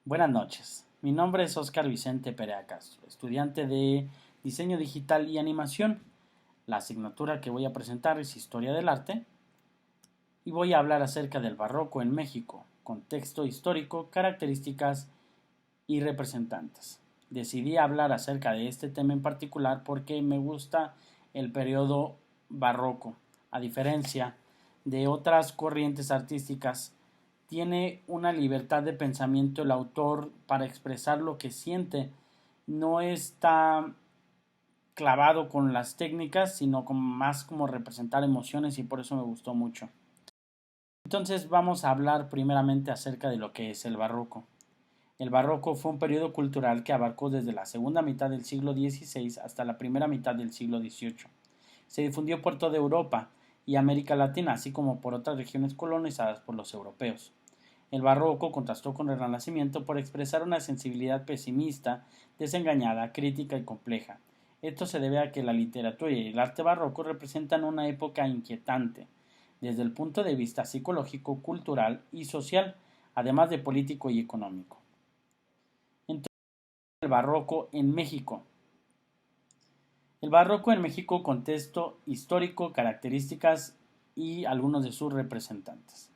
Buenas noches, mi nombre es Óscar Vicente Perea Castro, estudiante de Diseño Digital y Animación. La asignatura que voy a presentar es Historia del Arte y voy a hablar acerca del barroco en México, contexto histórico, características y representantes. Decidí hablar acerca de este tema en particular porque me gusta el periodo barroco, a diferencia de otras corrientes artísticas. Tiene una libertad de pensamiento el autor para expresar lo que siente. No está clavado con las técnicas, sino más como representar emociones y por eso me gustó mucho. Entonces vamos a hablar primeramente acerca de lo que es el barroco. El barroco fue un periodo cultural que abarcó desde la segunda mitad del siglo XVI hasta la primera mitad del siglo XVIII. Se difundió por toda Europa y América Latina, así como por otras regiones colonizadas por los europeos. El barroco contrastó con el Renacimiento por expresar una sensibilidad pesimista, desengañada, crítica y compleja. Esto se debe a que la literatura y el arte barroco representan una época inquietante, desde el punto de vista psicológico, cultural y social, además de político y económico. Entonces, el barroco en México. El barroco en México, contexto histórico, características y algunos de sus representantes.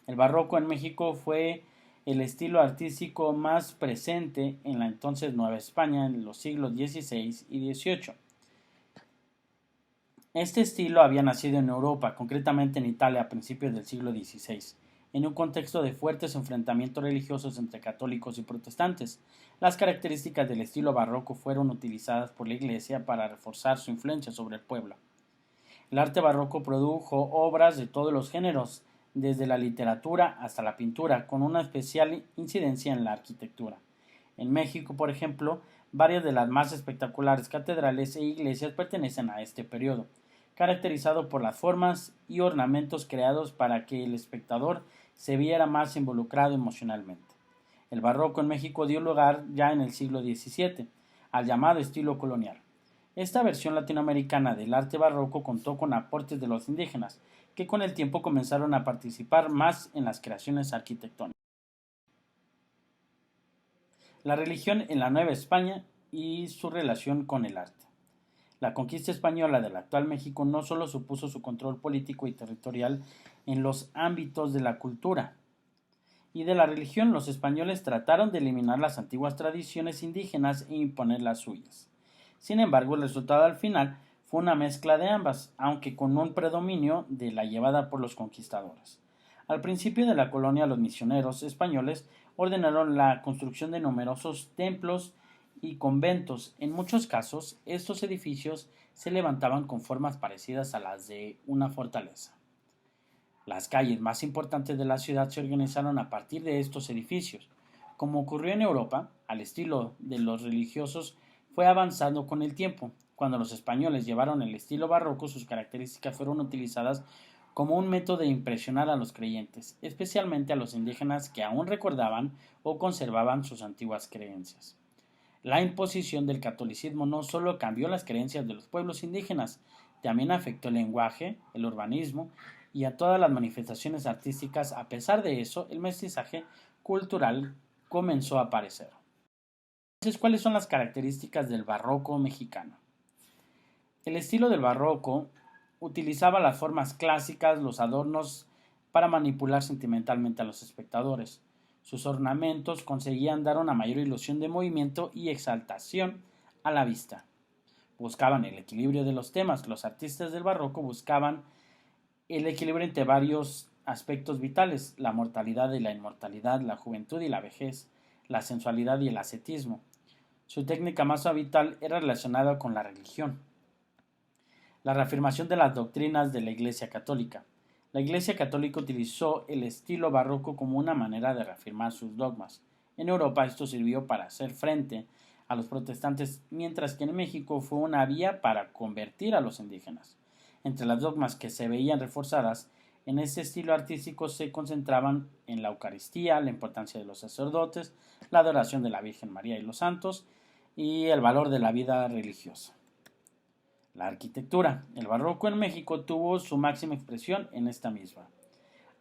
El barroco en México fue el estilo artístico más presente en la entonces Nueva España en los siglos XVI y XVIII. Este estilo había nacido en Europa, concretamente en Italia a principios del siglo XVI, en un contexto de fuertes enfrentamientos religiosos entre católicos y protestantes. Las características del estilo barroco fueron utilizadas por la Iglesia para reforzar su influencia sobre el pueblo. El arte barroco produjo obras de todos los géneros, desde la literatura hasta la pintura, con una especial incidencia en la arquitectura. En México, por ejemplo, varias de las más espectaculares catedrales e iglesias pertenecen a este periodo, caracterizado por las formas y ornamentos creados para que el espectador se viera más involucrado emocionalmente. El barroco en México dio lugar ya en el siglo XVII al llamado estilo colonial. Esta versión latinoamericana del arte barroco contó con aportes de los indígenas, que con el tiempo comenzaron a participar más en las creaciones arquitectónicas. La religión en la Nueva España y su relación con el arte. La conquista española del actual México no solo supuso su control político y territorial en los ámbitos de la cultura y de la religión. Los españoles trataron de eliminar las antiguas tradiciones indígenas e imponer las suyas. Sin embargo, el resultado al final fue una mezcla de ambas, aunque con un predominio de la llevada por los conquistadores. Al principio de la colonia, los misioneros españoles ordenaron la construcción de numerosos templos y conventos. En muchos casos, estos edificios se levantaban con formas parecidas a las de una fortaleza. Las calles más importantes de la ciudad se organizaron a partir de estos edificios. Como ocurrió en Europa, al estilo de los religiosos fue avanzando con el tiempo. Cuando los españoles llevaron el estilo barroco, sus características fueron utilizadas como un método de impresionar a los creyentes, especialmente a los indígenas que aún recordaban o conservaban sus antiguas creencias. La imposición del catolicismo no solo cambió las creencias de los pueblos indígenas, también afectó el lenguaje, el urbanismo y a todas las manifestaciones artísticas. A pesar de eso, el mestizaje cultural comenzó a aparecer. Entonces, ¿cuáles son las características del barroco mexicano? El estilo del barroco utilizaba las formas clásicas, los adornos para manipular sentimentalmente a los espectadores. Sus ornamentos conseguían dar una mayor ilusión de movimiento y exaltación a la vista. Buscaban el equilibrio de los temas. Los artistas del barroco buscaban el equilibrio entre varios aspectos vitales: la mortalidad y la inmortalidad, la juventud y la vejez, la sensualidad y el ascetismo. Su técnica más habitual era relacionada con la religión. La reafirmación de las doctrinas de la Iglesia Católica. La Iglesia Católica utilizó el estilo barroco como una manera de reafirmar sus dogmas. En Europa esto sirvió para hacer frente a los protestantes, mientras que en México fue una vía para convertir a los indígenas. Entre las dogmas que se veían reforzadas en este estilo artístico se concentraban en la Eucaristía, la importancia de los sacerdotes, la adoración de la Virgen María y los santos y el valor de la vida religiosa. La arquitectura. El barroco en México tuvo su máxima expresión en esta misma.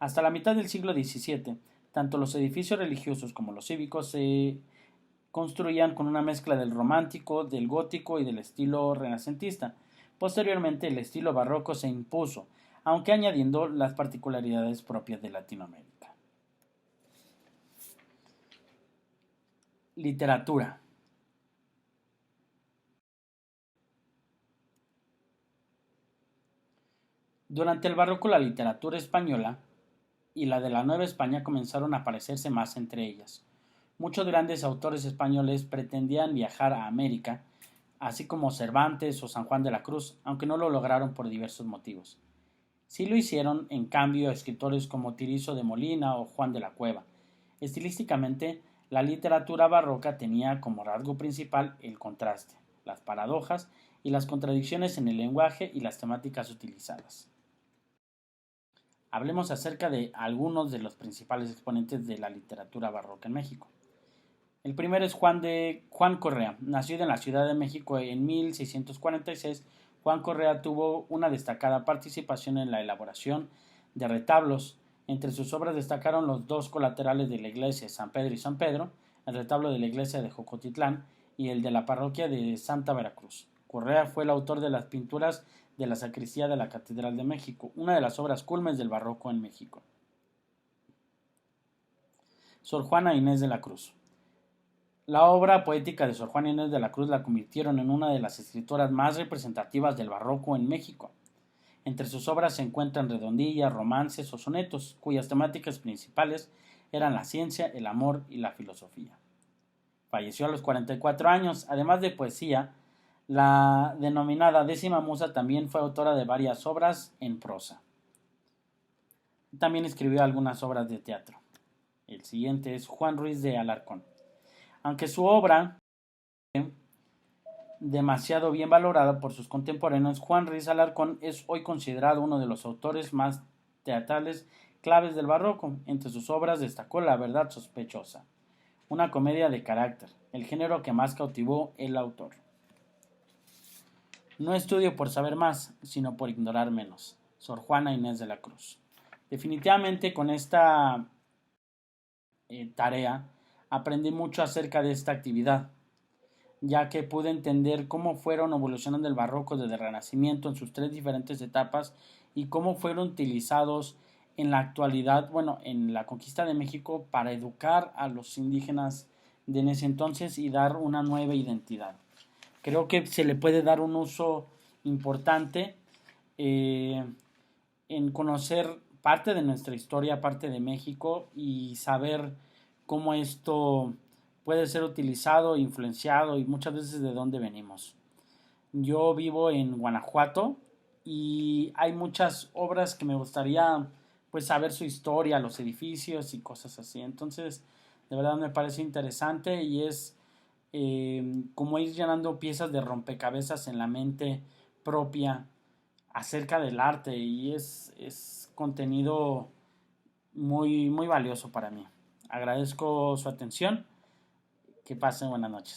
Hasta la mitad del siglo XVII, Tanto los edificios religiosos como los cívicos se construían con una mezcla del romántico, del gótico y del estilo renacentista. Posteriormente el estilo barroco se impuso, aunque añadiendo las particularidades propias de Latinoamérica. Literatura. Durante el barroco la literatura española y la de la Nueva España comenzaron a parecerse más entre ellas. Muchos grandes autores españoles pretendían viajar a América, así como Cervantes o San Juan de la Cruz, aunque no lo lograron por diversos motivos. Sí lo hicieron, en cambio, escritores como Tirso de Molina o Juan de la Cueva. Estilísticamente, la literatura barroca tenía como rasgo principal el contraste, las paradojas y las contradicciones en el lenguaje y las temáticas utilizadas. Hablemos acerca de algunos de los principales exponentes de la literatura barroca en México. El primero es Juan Correa. Nacido en la Ciudad de México en 1646, Juan Correa tuvo una destacada participación en la elaboración de retablos. Entre sus obras destacaron los dos colaterales de la iglesia San Pedro y San Pedro, el retablo de la iglesia de Jocotitlán y el de la parroquia de Santa Veracruz. Correa fue el autor de las pinturas de la sacristía de la Catedral de México, una de las obras culmes del barroco en México. Sor Juana Inés de la Cruz. La obra poética de Sor Juana Inés de la Cruz la convirtieron en una de las escritoras más representativas del barroco en México. Entre sus obras se encuentran redondillas, romances o sonetos, cuyas temáticas principales eran la ciencia, el amor y la filosofía. Falleció a los 44 años. Además de poesía, la denominada décima musa también fue autora de varias obras en prosa. También escribió algunas obras de teatro. El siguiente es Juan Ruiz de Alarcón. Aunque su obra demasiado bien valorada por sus contemporáneos, Juan Ruiz Alarcón es hoy considerado uno de los autores más teatrales claves del barroco. Entre sus obras destacó La verdad sospechosa, una comedia de carácter, el género que más cautivó el autor. No estudio por saber más, sino por ignorar menos. Sor Juana Inés de la Cruz. Definitivamente con esta tarea aprendí mucho acerca de esta actividad, ya que pude entender cómo fueron evolucionando el barroco desde el Renacimiento en sus tres diferentes etapas y cómo fueron utilizados en la actualidad, en la conquista de México para educar a los indígenas de en ese entonces y dar una nueva identidad. Creo que se le puede dar un uso importante en conocer parte de nuestra historia, parte de México y saber cómo esto puede ser utilizado, influenciado y muchas veces de dónde venimos. Yo vivo en Guanajuato y hay muchas obras que me gustaría pues saber su historia, los edificios y cosas así. Entonces, de verdad me parece interesante y es como ir llenando piezas de rompecabezas en la mente propia acerca del arte y es contenido muy, muy valioso para mí. Agradezco su atención. Que pasen buenas noches.